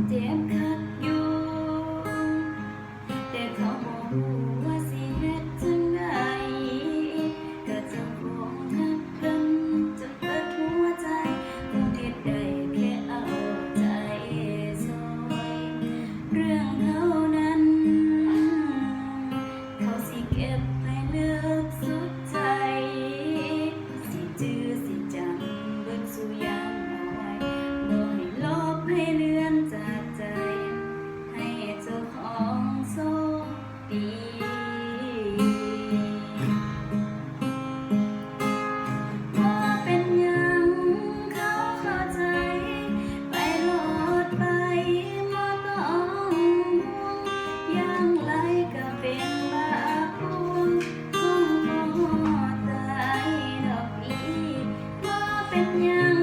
เจ็บคักอยู่แต่เขาบอกว่าสิเฮ็ดจังใดก็เจ้าของทักเพิ่นจนเปิดหัวใจต้องเฮ็ดได้แค่เอาใจซอยเรื่องเขานั้นเขาสิเก็บให้ลึกสุดใจสิจื้อสิจำเบิดสู่ยังเอาไว้บ่ให้ลบให้เลือนจากใจให้เจ้าของโชคดีบ่เป็นหยังเขาเข้าใจไปโลดไปบ่ต้องห่วงอย่างไรก็เป็นบาปพวงคงบ่ฮอดตายดอกอีบ่เป็นหยัง